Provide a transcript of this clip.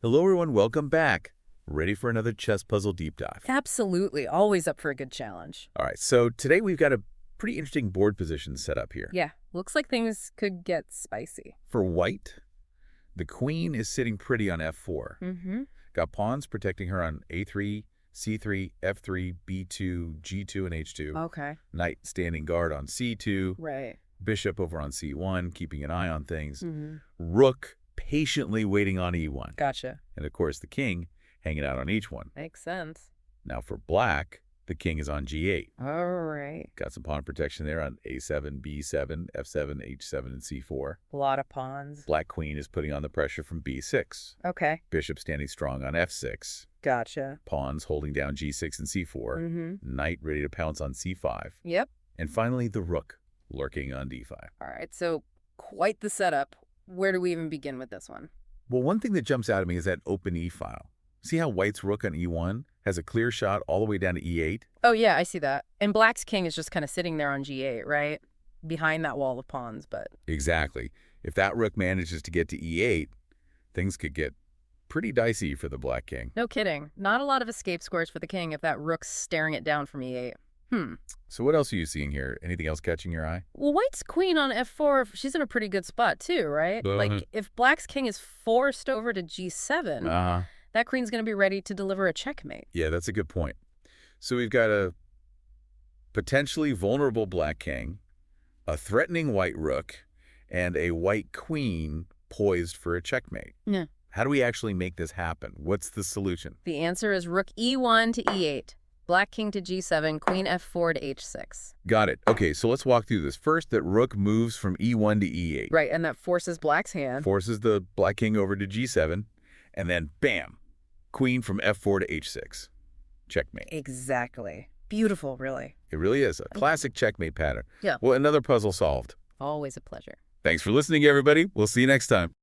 Hello everyone, welcome back. Ready for another chess puzzle deep dive. Absolutely. Always up for a good challenge. All right, so today we've got a pretty interesting board position set up here. Yeah, looks like things could get spicy. For white, the queen is sitting pretty on f4. Mm-hmm. Got pawns protecting her on a3, c3, f3, b2, g2, and h2. Okay. Knight standing guard on c2. Right. Bishop over on c1, keeping an eye on things. Mm-hmm. Rook patiently waiting on e1. Gotcha. And of course the king hanging out on h1. Makes sense. Now for black, the king is on g8. All right. Got some pawn protection there on a7, b7, f7, h7, and c4. A lot of pawns. Black queen is putting on the pressure from b6. Okay. Bishop standing strong on f6. Gotcha. Pawns holding down g6 and c4. Mm-hmm. Knight ready to pounce on c5. Yep. And finally, the rook lurking on d5. All right. So quite the setup. Where do we even begin with this one? Well, one thing that jumps out at me is that open e-file. See how white's rook on e1 has a clear shot all the way down to e8? Oh, yeah, I see that. And black's king is just kind of sitting there on g8, right? Behind that wall of pawns, but... Exactly. If that rook manages to get to e8, things could get pretty dicey for the black king. No kidding. Not a lot of escape squares for the king if that rook's staring it down from e8. So what else are you seeing here? Anything else catching your eye? Well, white's queen on f4, she's in a pretty good spot too, right? Like, if black's king is forced over to g7, that queen's going to be ready to deliver a checkmate. Yeah, that's a good point. So we've got a potentially vulnerable black king, a threatening white rook, and a white queen poised for a checkmate. Yeah. How do we actually make this happen? What's the solution? The answer is rook e1 to e8, black king to g7, queen f4 to h6. Got it. Okay, so let's walk through this. First, that rook moves from e1 to e8. Right, and that forces black's hand. Forces the black king over to g7, and then bam, queen from f4 to h6. Checkmate. Exactly. Beautiful, really. It really is a classic checkmate pattern. Yeah. Well, another puzzle solved. Always a pleasure. Thanks for listening, everybody. We'll see you next time.